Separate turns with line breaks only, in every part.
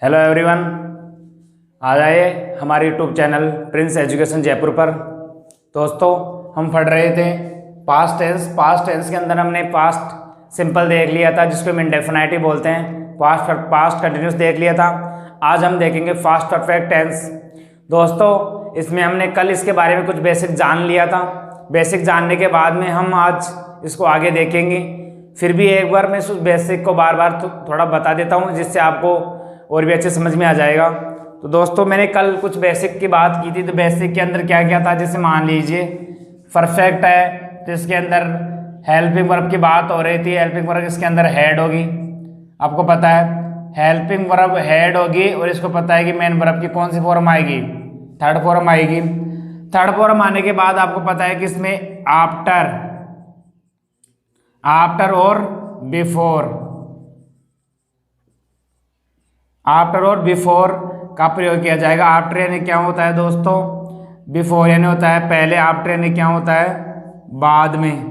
Hello everyone, आ जाइए हमारे YouTube channel Prince education Jaipur पर। दोस्तों, हम पढ़ रहे थे पास्ट टेंस के अंदर हमने पास्ट सिंपल देख लिया था, जिसको हम इंडेफिनिटिव बोलते हैं। पास्ट कंटिन्यूस देख लिया था। आज हम देखेंगे पास्ट परफेक्ट टेंस। दोस्तों, इसमें हमने कल इसके बारे में कुछ बेसिक जान लिया था। बेसिक जानने के बाद में हम आज इसको आगे देखेंगे। फिर भी एक बार मैं उस बेसिक को बार बार थोड़ा बता देता हूँ, जिससे आपको और भी अच्छे समझ में आ जाएगा। तो दोस्तों, मैंने कल कुछ बेसिक की बात की थी। तो बेसिक के अंदर क्या क्या था, जैसे मान लीजिए परफेक्ट है तो इसके अंदर हेल्पिंग वर्ब की बात हो रही थी। हेल्पिंग वर्ब इसके अंदर हेड होगी, आपको पता है। हेल्पिंग वर्ब हेड होगी और इसको पता है कि मेन वर्ब की कौन सी फॉर्म आएगी, थर्ड फॉर्म आएगी। थर्ड फॉर्म आने के बाद आपको पता है कि इसमें आफ्टर और बिफोर का प्रयोग किया जाएगा। आफ्टर यानी क्या होता है दोस्तों, बिफोर यानी होता है पहले, आफ्टर यानी क्या होता है बाद में,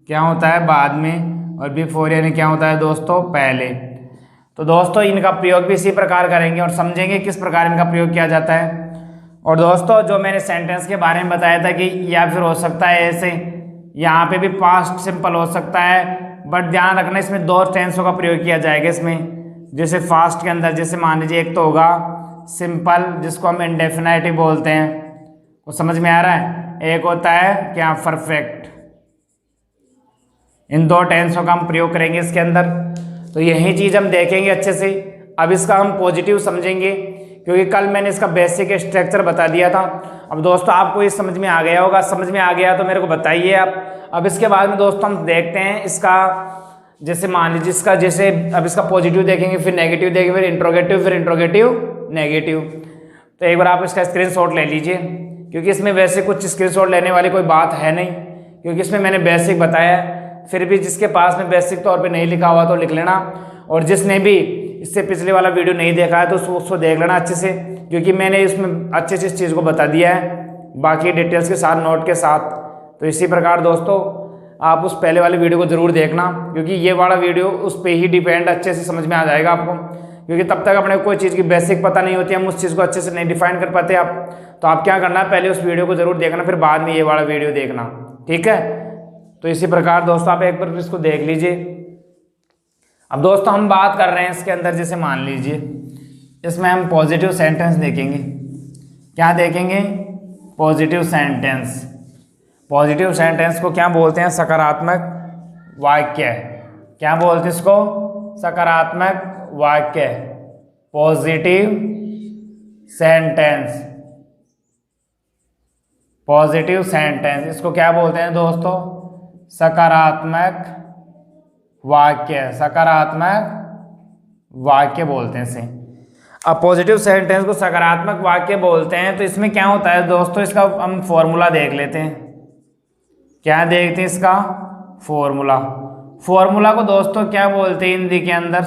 क्या होता है बाद में, और बिफोर यानी क्या होता है दोस्तों पहले। तो दोस्तों, इनका प्रयोग भी इसी प्रकार करेंगे और समझेंगे किस प्रकार इनका प्रयोग किया जाता है। और दोस्तों, जो मैंने सेंटेंस के बारे में बताया था कि या फिर हो सकता है ऐसे, यहाँ पे भी पास्ट सिंपल हो सकता है, बट ध्यान रखना इसमें दो टेंसों का प्रयोग किया जाएगा इसमें। जैसे फास्ट के अंदर, जैसे मान लीजिए एक तो होगा सिंपल, जिसको हम इंडेफिनिटिव बोलते हैं, वो समझ में आ रहा है। एक होता है क्या, परफेक्ट। इन दो टेंसों का हम प्रयोग करेंगे इसके अंदर। तो यही चीज़ हम देखेंगे अच्छे से। अब इसका हम पॉजिटिव समझेंगे, क्योंकि कल मैंने इसका बेसिक स्ट्रक्चर बता दिया था। अब दोस्तों, आपको ये समझ में आ गया होगा। समझ में आ गया तो मेरे को बताइए आप। अब इसके बाद में दोस्तों हम देखते हैं इसका, जैसे मान लीजिए इसका, जैसे अब इसका पॉजिटिव देखेंगे, फिर नेगेटिव देखेंगे, फिर इंट्रोगेटिव नेगेटिव। तो एक बार आप इसका स्क्रीनशॉट ले लीजिए, क्योंकि इसमें वैसे कुछ स्क्रीनशॉट लेने वाली कोई बात है नहीं, क्योंकि इसमें मैंने बेसिक बताया। फिर भी जिसके पास में बेसिक तौर पे नहीं लिखा हुआ तो लिख लेना, और जिसने भी इससे पिछले वाला वीडियो नहीं देखा है तो उसको देख लेना अच्छे से, क्योंकि मैंने इसमें अच्छे से इस चीज़ को बता दिया है, बाकी डिटेल्स के साथ, नोट के साथ। तो इसी प्रकार दोस्तों, आप उस पहले वाले वीडियो को ज़रूर देखना, क्योंकि ये वाला वीडियो उस पर ही डिपेंड, अच्छे से समझ में आ जाएगा आपको। क्योंकि तब तक अपने कोई चीज़ की बेसिक पता नहीं होती, हम उस चीज़ को अच्छे से नहीं डिफाइन कर पाते आप। तो आप क्या करना, पहले उस वीडियो को ज़रूर देखना, फिर बाद में ये वाला वीडियो देखना, ठीक है। तो इसी प्रकार दोस्तों, आप एक बार इसको देख लीजिए। अब दोस्तों, हम बात कर रहे हैं इसके अंदर, जैसे मान लीजिए इसमें हम पॉजिटिव सेंटेंस देखेंगे। क्या देखेंगे, पॉजिटिव सेंटेंस। पॉजिटिव सेंटेंस को क्या बोलते हैं, सकारात्मक वाक्य। क्या बोलते हैं इसको, सकारात्मक वाक्य, पॉजिटिव सेंटेंस। पॉजिटिव सेंटेंस इसको क्या बोलते हैं दोस्तों, सकारात्मक वाक्य। सकारात्मक वाक्य बोलते हैं इसे। अब पॉजिटिव सेंटेंस को सकारात्मक वाक्य बोलते हैं, तो इसमें क्या होता है दोस्तों, इसका हम फॉर्मूला देख लेते हैं। क्या देखते हैं इसका फॉर्मूला। फॉर्मूला को दोस्तों क्या बोलते हैं हिंदी के अंदर,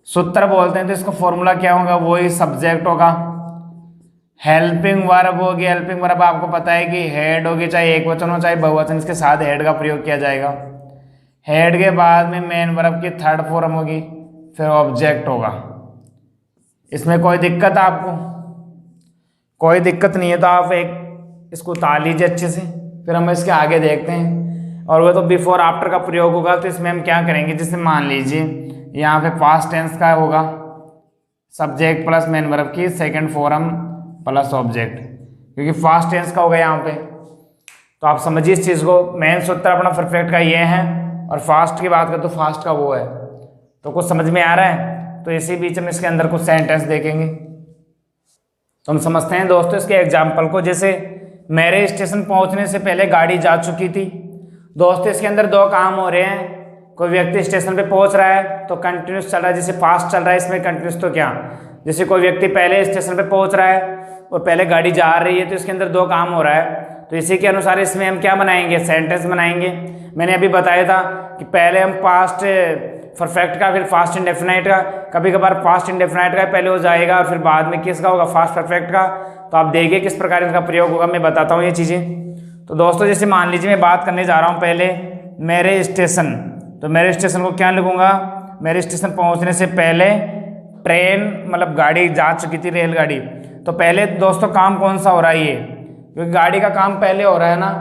सूत्र बोलते हैं। तो इसका फॉर्मूला क्या होगा, वही सब्जेक्ट होगा। हेल्पिंग वर्ब होगी। हेल्पिंग वर्ब आपको पता है कि हेड होगी, चाहे एक वचन हो चाहे बहुवचन, इसके साथ हेड का प्रयोग किया जाएगा। हेड के बाद में मेन वर्ब की थर्ड फॉर्म होगी, फिर ऑब्जेक्ट होगा। इसमें कोई दिक्कत आपको, कोई दिक्कत नहीं है, तो आप एक इसको उतार लीजिए अच्छे से, फिर हम इसके आगे देखते हैं। और वो तो बिफोर आफ्टर का प्रयोग होगा। तो इसमें हम क्या करेंगे, जैसे मान लीजिए यहाँ पे पास्ट टेंस का होगा, सब्जेक्ट प्लस मेन वर्ब की सेकंड फॉर्म प्लस ऑब्जेक्ट, क्योंकि फास्ट टेंस का होगा यहाँ पे। तो आप समझिए इस चीज़ को। मेन सूत्र अपना परफेक्ट का ये है, और फास्ट की बात करें तो फास्ट का वो है। तो कुछ समझ में आ रहा है। तो इसी बीच में इसके अंदर कुछ सेंटेंस देखेंगे, तो हम समझते हैं दोस्तों इसके एग्जाम्पल को। जैसे मेरे स्टेशन पहुंचने से पहले गाड़ी जा चुकी थी। दोस्तों, इसके अंदर दो काम हो रहे हैं। कोई व्यक्ति स्टेशन पे पहुंच रहा है तो कंटिन्यूस चल रहा है, जैसे फास्ट चल रहा है इसमें कंटिन्यूस। तो क्या, जैसे कोई व्यक्ति पहले स्टेशन पे पहुंच रहा है और पहले गाड़ी जा रही है, तो इसके अंदर दो काम हो रहा है। तो इसी के अनुसार इसमें हम क्या बनाएंगे, सेंटेंस बनाएंगे। मैंने अभी बताया था कि पहले हम पास्ट परफेक्ट का, फिर फास्ट इंडेफिनाइट का। कभी कभार फास्ट इंडेफिनाइट का पहले हो जाएगा, फिर बाद में किसका होगा, फास्ट परफेक्ट का। तो आप देखिए किस प्रकार इनका प्रयोग होगा, मैं बताता हूँ ये चीज़ें। तो दोस्तों, जैसे मान लीजिए मैं बात करने जा रहा हूँ पहले मेरे स्टेशन। तो मेरे स्टेशन को क्या लिखूंगा, मेरे स्टेशन पहुंचने से पहले ट्रेन मतलब गाड़ी जा चुकी थी, रेलगाड़ी। तो पहले दोस्तों काम कौन सा हो रहा है ये, क्योंकि गाड़ी का काम पहले हो रहा है ना,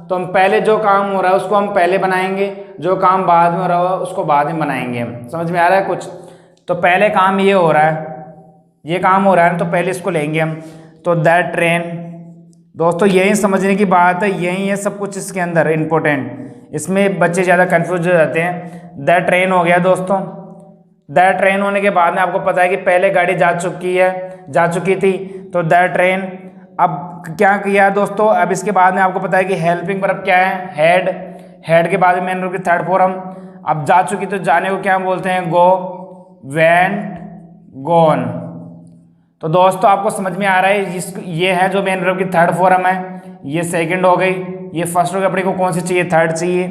तो हम पहले जो काम हो रहा है उसको हम पहले बनाएंगे, जो काम बाद में हो रहा है उसको बाद में बनाएंगे हम। समझ में आ रहा है कुछ? तो पहले काम ये हो रहा है, ये काम हो रहा है ना, तो पहले इसको लेंगे हम। तो दैट ट्रेन, दोस्तों यही समझने की बात है, यही है सब कुछ इसके अंदर इम्पोर्टेंट। इसमें बच्चे ज़्यादा कंफ्यूज हो जाते हैं। दैट ट्रेन हो गया दोस्तों। दैट ट्रेन होने के बाद में आपको पता है कि पहले गाड़ी जा चुकी थी, तो दैट ट्रेन। अब क्या किया दोस्तों, अब इसके बाद में आपको पता है कि हेल्पिंग वर्ब क्या है, हेड। हेड के बाद में मेन रूप की थर्ड फॉर्म। अब जा चुकी तो जाने को क्या बोलते हैं, गो, वेंट, गोन। तो दोस्तों आपको समझ में आ रहा है, ये है जो मेन वर्ब की थर्ड फॉर्म है, ये सेकंड हो गई, ये फर्स्ट हो गई। अपने को कौन सी चाहिए, थर्ड चाहिए,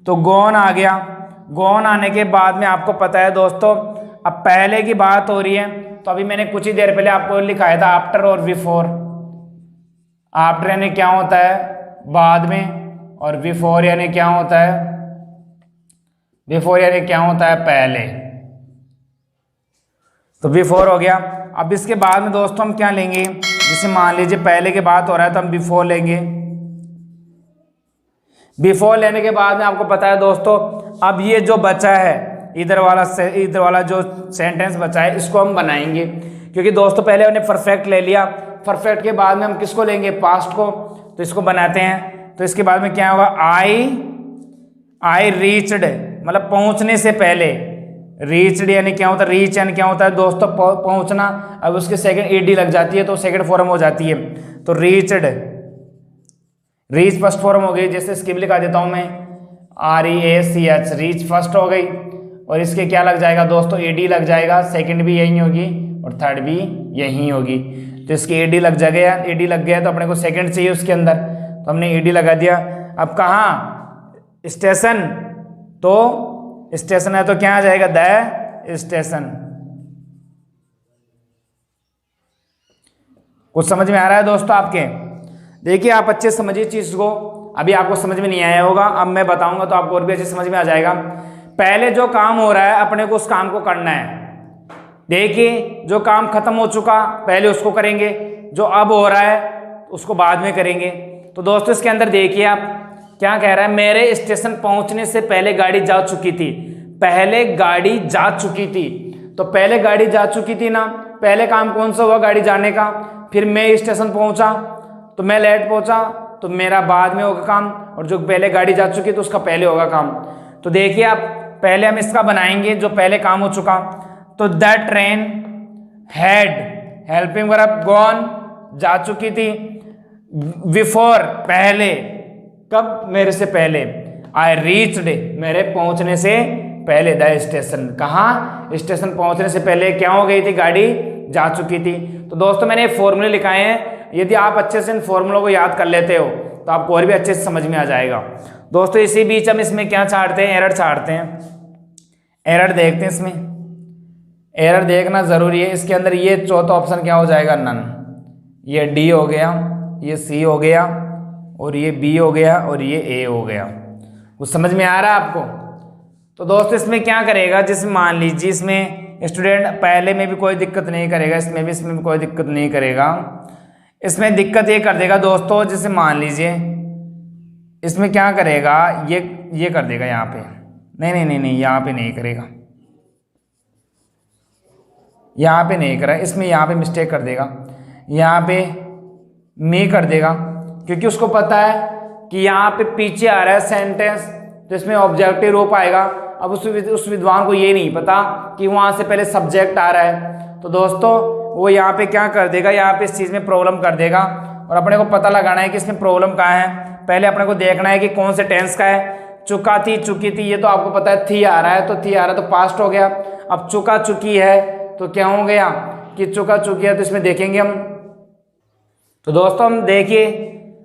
तो गोन आ गया। गोन आने के बाद में आपको पता है दोस्तों, अब पहले की बात हो रही है, तो अभी मैंने कुछ ही देर पहले आपको लिखाया था आफ्टर और बिफोर। आफ्टर यानी क्या होता है, बाद में, और बिफोर यानी क्या होता है, बिफोर यानी क्या होता है, पहले। तो बिफोर हो गया। अब इसके बाद में दोस्तों हम क्या लेंगे, जैसे मान लीजिए पहले की बात हो रहा है तो हम बिफोर लेंगे। बिफोर लेने के बाद में आपको पता है दोस्तों, अब ये जो बचा है इधर वाला जो सेंटेंस बचा है इसको हम बनाएंगे, क्योंकि दोस्तों पहले हमने परफेक्ट ले लिया। परफेक्ट के बाद में हम किसको लेंगे, पास्ट को। तो इसको बनाते हैं। तो इसके बाद में क्या होगा, आई रीच्ड, मतलब पहुंचने से पहले। रीच्ड यानी क्या होता है, रीच यानी क्या होता है दोस्तों, पहुंचना। अब उसके सेकंड ईडी लग जाती है तो सेकंड फॉर्म हो जाती है। तो रीच्ड, रीच फर्स्ट फॉर्म हो गई। जैसे स्किप लिखा देता हूं मैं, REACH, रीच फर्स्ट हो गई। और इसके क्या लग जाएगा दोस्तों, ईडी लग जाएगा। सेकंड भी यही होगी और थर्ड भी यही होगी। तो इसकी ईडी लग जाएगा, ईडी लग गया तो अपने को सेकंड चाहिए उसके अंदर, तो हमने ईडी लगा दिया। अब कहाँ, स्टेशन, तो स्टेशन है तो क्या आ जाएगा, द स्टेशन। कुछ समझ में आ रहा है दोस्तों आपके? देखिए आप अच्छे समझिए चीज को। अभी आपको समझ में नहीं आया होगा, अब मैं बताऊंगा तो आपको और भी अच्छे समझ में आ जाएगा। पहले जो काम हो रहा है अपने को उस काम को करना है। देखिए जो काम खत्म हो चुका पहले उसको करेंगे, जो अब हो रहा है उसको बाद में करेंगे। तो दोस्तों इसके अंदर देखिए आप क्या कह रहा है, मेरे स्टेशन पहुंचने से पहले गाड़ी जा चुकी थी। पहले गाड़ी जा चुकी थी, तो पहले गाड़ी जा चुकी थी ना, पहले काम कौन सा हुआ, गाड़ी जाने का। फिर मैं स्टेशन पहुंचा तो मैं लेट पहुंचा, तो मेरा बाद में होगा काम, और जो पहले गाड़ी जा चुकी तो उसका पहले होगा काम। तो देखिए आप पहले हम इसका बनाएंगे जो पहले काम हो चुका। तो that train had, helping verb gone, जा चुकी थी। बिफोर, पहले, कब, मेरे से पहले। आई रीच्ड, मेरे पहुंचने से पहले। द स्टेशन, कहाँ, स्टेशन पहुंचने से पहले क्या हो गई थी, गाड़ी जा चुकी थी। तो दोस्तों मैंने फॉर्मूले लिखाए हैं, यदि आप अच्छे से इन फॉर्मूलों को याद कर लेते हो तो आपको और भी अच्छे से समझ में आ जाएगा। दोस्तों इसी बीच हम इसमें क्या छाड़ते हैं, एरर छाड़ते हैं। एरर देखते हैं इसमें, एरर देखना जरूरी है। इसके अंदर ये चौथा ऑप्शन क्या हो जाएगा, नन। ये डी हो गया, ये सी हो गया, और ये बी हो गया, और ये ए हो गया। कुछ समझ में आ रहा है आपको? तो दोस्तों इसमें क्या करेगा, जैसे मान लीजिए इसमें स्टूडेंट पहले में भी कोई दिक्कत नहीं करेगा, इसमें भी कोई दिक्कत नहीं करेगा। इसमें दिक्कत ये कर देगा दोस्तों, जैसे मान लीजिए इसमें क्या करेगा, ये कर देगा यहाँ पे, नहीं यहाँ पे नहीं करेगा, यहाँ पे नहीं करा, इसमें यहाँ पे मिस्टेक कर देगा, यहाँ पे मी कर देगा, क्योंकि उसको पता है कि यहाँ पे पीछे आ रहा है सेंटेंस, तो इसमें ऑब्जेक्टिव रूप आएगा। अब उस विद्वान को ये नहीं पता कि वहाँ से पहले सब्जेक्ट आ रहा है, तो दोस्तों वो यहाँ पे क्या कर देगा, यहाँ पे इस चीज़ में प्रॉब्लम कर देगा। और अपने को पता लगाना है कि इसमें प्रॉब्लम कहाँ है। पहले अपने को देखना है कि कौन से टेंस का है। चुका थी, चुकी थी, ये तो आपको पता है, थी आ रहा है, तो थी आ रहा है तो पास्ट हो गया। अब चुका चुकी है तो क्या हो गया कि चुका चुकी है, तो इसमें देखेंगे हम। तो दोस्तों हम देखिए,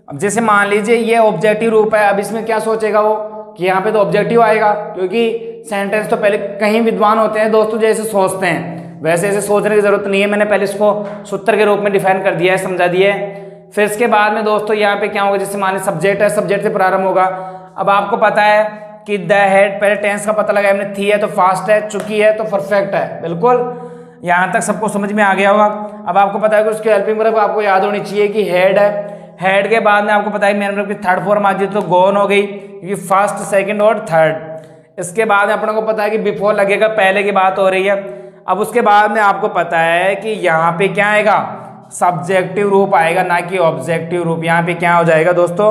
अब जैसे मान लीजिए ये ऑब्जेक्टिव रूप है, अब इसमें क्या सोचेगा वो कि यहाँ पे तो ऑब्जेक्टिव आएगा, क्योंकि सेंटेंस तो पहले कहीं विद्वान होते हैं दोस्तों जैसे सोचते हैं, वैसे ऐसे सोचने की जरूरत नहीं है। मैंने पहले इसको सूत्र के रूप में डिफाइन कर दिया है, समझा दिया है। फिर इसके बाद में दोस्तों यहाँ पे क्या होगा, जैसे मान लीजिए सब्जेक्ट है, सब्जेक्ट से प्रारंभ होगा। अब आपको पता है कि द हेड, पहले टेंस का पता लगा हमने, थी है तो फास्ट है, चुकी है तो परफेक्ट है। बिल्कुल यहाँ तक सबको समझ में आ गया होगा। अब आपको पता है कि उसकी हेल्पिंग वर्ब आपको याद होनी चाहिए कि हेड है। हेड के बाद में आपको पता है मेन वर्ब की थर्ड फॉर्म आ जाती तो गोन हो गई, क्योंकि फर्स्ट, सेकंड और थर्ड। इसके बाद में अपने को पता है कि बिफोर लगेगा, पहले की बात हो रही है। अब उसके बाद में आपको पता है कि यहाँ पे क्या आएगा, सब्जेक्टिव रूप आएगा, ना कि ऑब्जेक्टिव रूप। यहाँ पे क्या हो जाएगा दोस्तों,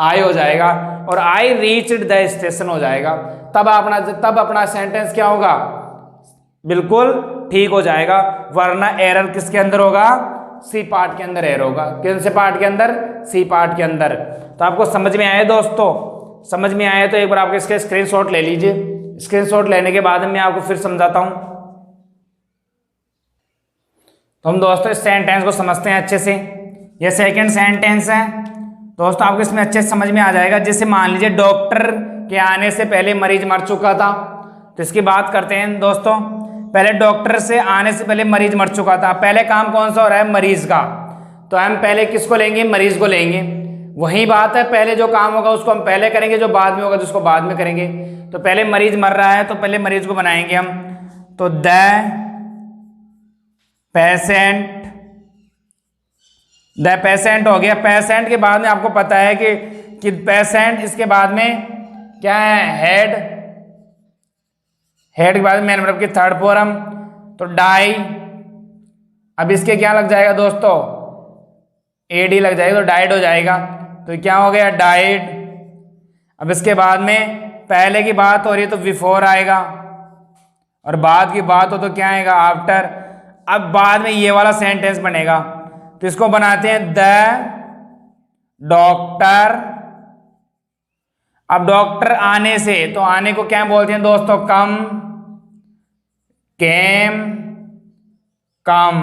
आई हो जाएगा, और आई रीच्ड द स्टेशन हो जाएगा। तब अपना सेंटेंस क्या होगा, बिल्कुल ठीक हो जाएगा। वरना एरर किसके अंदर होगा, सी पार्ट के अंदर एरर होगा। कौन से पार्ट के अंदर, सी पार्ट के अंदर। तो आपको समझ में आया दोस्तों, समझ में आया तो एक बार आप इसके स्क्रीनशॉट ले लीजिए। स्क्रीनशॉट लेने के बाद मैं आपको फिर समझाता हूं। तो हम दोस्तों इस सेंटेंस को समझते हैं अच्छे से। यह सेकंड सेंटेंस है दोस्तों, आपको इसमें अच्छे से समझ में आ जाएगा। जैसे मान लीजिए डॉक्टर के आने से पहले मरीज मर चुका था, तो इसकी बात करते हैं दोस्तों। पहले डॉक्टर से आने से पहले मरीज मर चुका था, पहले काम कौन सा हो रहा है, मरीज का। तो हम पहले किसको लेंगे, मरीज को लेंगे। वही बात है, पहले जो काम होगा उसको हम पहले करेंगे, जो बाद में होगा उसको बाद में करेंगे। तो पहले मरीज मर रहा है तो पहले मरीज को बनाएंगे हम। तो द पेशेंट हो गया। पेशेंट के बाद में आपको पता है कि पेशेंट, इसके बाद में क्या है, हेड। हेड के बाद में मेन वर्ब की थर्ड फॉर्म, तो डाई। अब इसके क्या लग जाएगा दोस्तों, एडी लग जाएगा, तो डाइड हो जाएगा। तो क्या हो गया, डाइड। अब इसके बाद में पहले की बात हो रही है तो बिफोर आएगा, और बाद की बात हो तो क्या आएगा, आफ्टर। अब बाद में ये वाला सेंटेंस बनेगा, तो इसको बनाते हैं द डॉक्टर। अब डॉक्टर आने से, तो आने को क्या बोलते हैं दोस्तों, कम, केम, कम।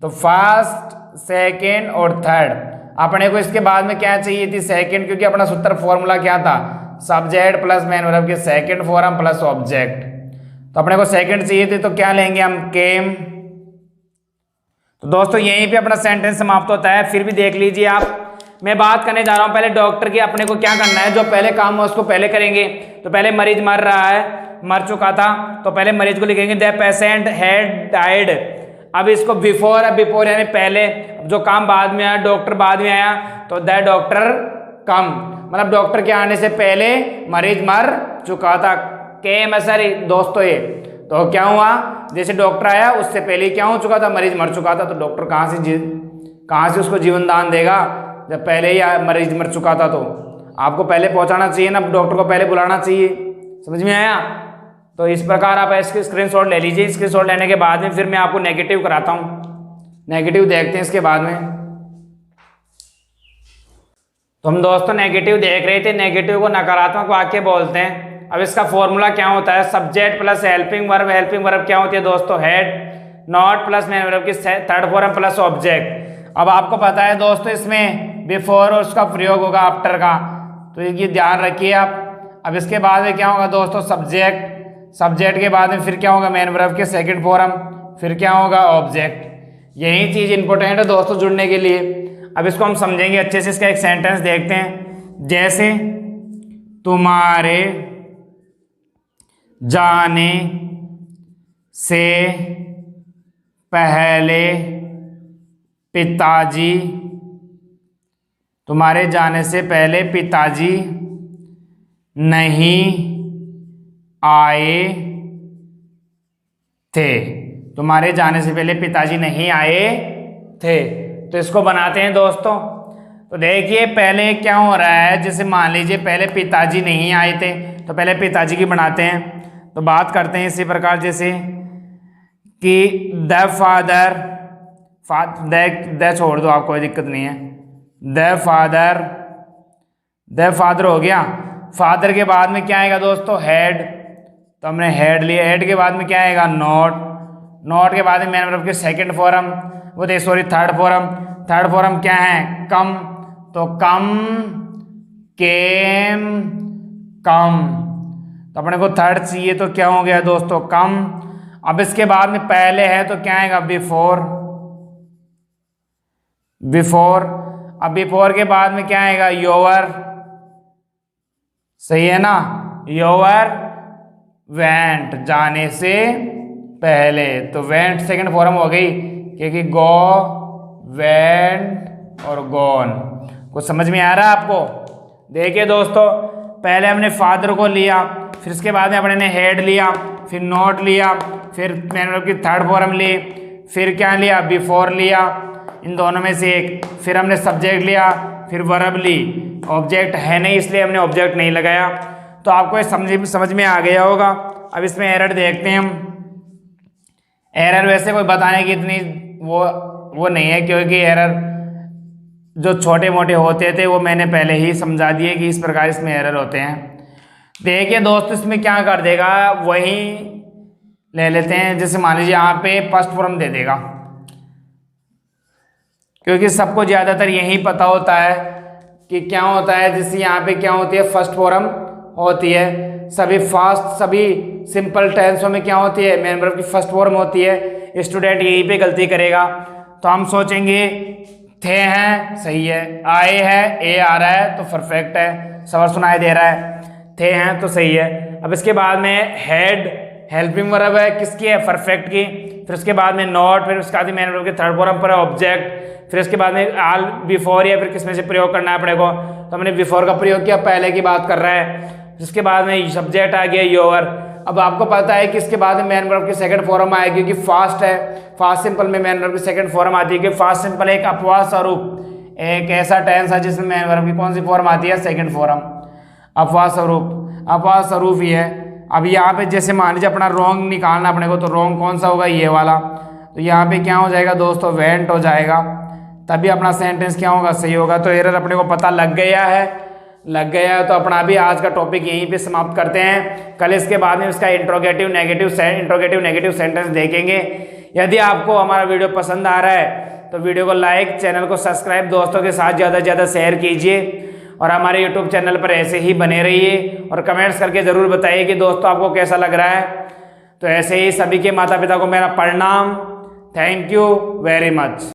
तो फर्स्ट, सेकेंड और थर्ड। अपने को इसके बाद में क्या चाहिए थी, सेकेंड, क्योंकि अपना सूत्र फॉर्मूला क्या था, सब्जेक्ट प्लस मेन वर्ब के सेकेंड फॉर्म प्लस ऑब्जेक्ट। तो अपने को सेकेंड चाहिए थी, तो क्या लेंगे हम, केम। तो दोस्तों यहीं पे अपना सेंटेंस समाप्त होता है। फिर भी देख लीजिए आप, मैं बात करने जा रहा हूं पहले डॉक्टर की। अपने को क्या करना है, जो पहले काम हो उसको पहले करेंगे। तो पहले मरीज मर रहा है, मर चुका था, तो पहले मरीज को लिखेंगे द पेशेंट हैड डाइड। अब इसको बिफोर है, बिफोर यानी पहले, जो काम बाद में आया, डॉक्टर बाद में आया, तो द डॉक्टर कम, मतलब डॉक्टर के आने से पहले मरीज मर चुका था। केम है सर दोस्तों ये। तो क्या हुआ, जैसे डॉक्टर आया उससे पहले क्या हो चुका था, मरीज मर चुका था। तो डॉक्टर कहाँ से उसको जीवन दान देगा, जब पहले ही मरीज मर चुका था। तो आपको पहले पहुंचाना चाहिए ना, डॉक्टर को पहले बुलाना चाहिए। समझ में आया। तो इस प्रकार आप इसके स्क्रीनशॉट ले लीजिए। स्क्रीनशॉट लेने के बाद में फिर मैं आपको नेगेटिव कराता हूँ। नेगेटिव देखते हैं इसके बाद में। तो हम दोस्तों नेगेटिव देख रहे थे, नेगेटिव को नकारात्मक वाक्य बोलते हैं। अब इसका फॉर्मूला क्या होता है, subject plus helping verb. Helping verb क्या होती है दोस्तों, head, not plus main verb की थर्ड फॉर्म प्लस ऑब्जेक्ट। अब आपको पता है दोस्तों इसमें बिफोर और उसका प्रयोग होगा आफ्टर का, तो ये ध्यान रखिए आप। अब इसके बाद में क्या होगा दोस्तों, सब्जेक्ट। सब्जेक्ट के बाद में फिर क्या होगा, मेन वर्ब के सेकंड फॉर्म, फिर क्या होगा, ऑब्जेक्ट। यही चीज इंपॉर्टेंट है दोस्तों जुड़ने के लिए। अब इसको हम समझेंगे अच्छे से। इसका एक सेंटेंस देखते हैं। जैसे तुम्हारे जाने से पहले पिताजी, तुम्हारे जाने से पहले पिताजी नहीं आए थे। तुम्हारे जाने से पहले पिताजी नहीं आए थे। तो इसको बनाते हैं दोस्तों। तो देखिए पहले क्या हो रहा है, जैसे मान लीजिए पहले पिताजी नहीं आए थे, तो पहले पिताजी की बनाते हैं। तो बात करते हैं इसी प्रकार, जैसे कि द फादर, द छोड़ दो, आप कोई दिक्कत नहीं है। द फादर हो गया। फादर के बाद में क्या आएगा दोस्तों, हेड। तो हमने हेड लिया। हेड के बाद में क्या आएगा, नॉट। नॉट के बाद में मेन वर्ब के सेकंड फॉर्म, वो दे sorry third form. Third form क्या है, कम। तो कम, केम, कम। तो अपने को थर्ड चाहिए, तो क्या हो गया दोस्तों, कम। अब इसके बाद में पहले है तो क्या आएगा, बिफोर। बिफोर। अब बिफोर के बाद में क्या आएगा, योर। सही है ना, योर वेंट, जाने से पहले। तो वेंट सेकंड फॉर्म हो गई, क्योंकि गो, वेंट और गॉन। कुछ समझ में आ रहा है आपको? देखिए दोस्तों, पहले हमने फादर को लिया, फिर उसके बाद में अपने ने हेड लिया, फिर नॉट लिया, फिर मेन वर्ब की थर्ड फॉर्म ली, फिर क्या लिया, बिफोर लिया, इन दोनों में से एक, फिर हमने सब्जेक्ट लिया, फिर वर्ब ली। ऑब्जेक्ट है नहीं इसलिए हमने ऑब्जेक्ट नहीं लगाया। तो आपको ये समझ में आ गया होगा। अब इसमें एरर देखते हैं हम। एरर वैसे कोई बताने की इतनी वो नहीं है, क्योंकि एरर जो छोटे मोटे होते थे वो मैंने पहले ही समझा दिए कि इस प्रकार इसमें एरर होते हैं। देखिए दोस्तों, इसमें क्या कर देगा, वही ले लेते हैं। जैसे मान लीजिए यहाँ पे फर्स्ट फॉर्म दे देगा, क्योंकि सबको ज़्यादातर यही पता होता है कि क्या होता है। जैसे यहाँ पे क्या होती है, फर्स्ट फॉर्म होती है। सभी फास्ट, सभी सिंपल टेंसों में क्या होती है, मेन वर्ब की फर्स्ट फॉर्म होती है। स्टूडेंट यहीं पे गलती करेगा। तो हम सोचेंगे थे हैं, सही है, आए है, ए आ रहा है तो परफेक्ट है, सवाल सुनाई दे रहा है, थे हैं तो सही है। अब इसके बाद में हेड हेल्पिंग वर्ब है, किसकी है, परफेक्ट की। फिर उसके बाद में नॉट, फिर उसके बाद मेन वर्ब के थर्ड फॉर्म पर ऑब्जेक्ट, फिर उसके बाद में आल बिफोर, या फिर किसमें से प्रयोग करना है अपने को। तो हमने बिफोर का प्रयोग किया, पहले की बात कर रहा है। इसके बाद में सब्जेक्ट आ गया योर। अब आपको पता है कि इसके बाद में मेन वर्ब की सेकंड फॉर्म आएगी, क्योंकि फास्ट है। फास्ट सिंपल में मेन वर्ब की सेकंड फॉर्म आती है, कि फास्ट सिंपल एक अपवाद स्वरूप, एक ऐसा टेंस है जिसमें मेन वर्ब की कौन सी फॉर्म आती है, सेकंड फॉर्म, अपवाद स्वरूप, अपवाद स्वरूप ही है। अब यहाँ पे जैसे मान लीजिए अपना रॉन्ग निकालना अपने को, तो रॉन्ग कौन सा होगा, ये वाला। तो यहाँ पे क्या हो जाएगा दोस्तों, वेंट हो जाएगा, तभी अपना सेंटेंस क्या होगा, सही होगा। तो एरर अपने को पता लग गया है। तो अपना भी आज का टॉपिक यहीं पे समाप्त करते हैं। कल इसके बाद में इसका इंट्रोगेटिव नेगेटिव सेंटेंस देखेंगे। यदि आपको हमारा वीडियो पसंद आ रहा है तो वीडियो को लाइक, चैनल को सब्सक्राइब, दोस्तों के साथ ज़्यादा से ज़्यादा शेयर कीजिए, और हमारे यूट्यूब चैनल पर ऐसे ही बने रहिए, और कमेंट्स करके ज़रूर बताइए कि दोस्तों आपको कैसा लग रहा है। तो ऐसे ही सभी के माता पिता को मेरा प्रणाम। Thank you very much.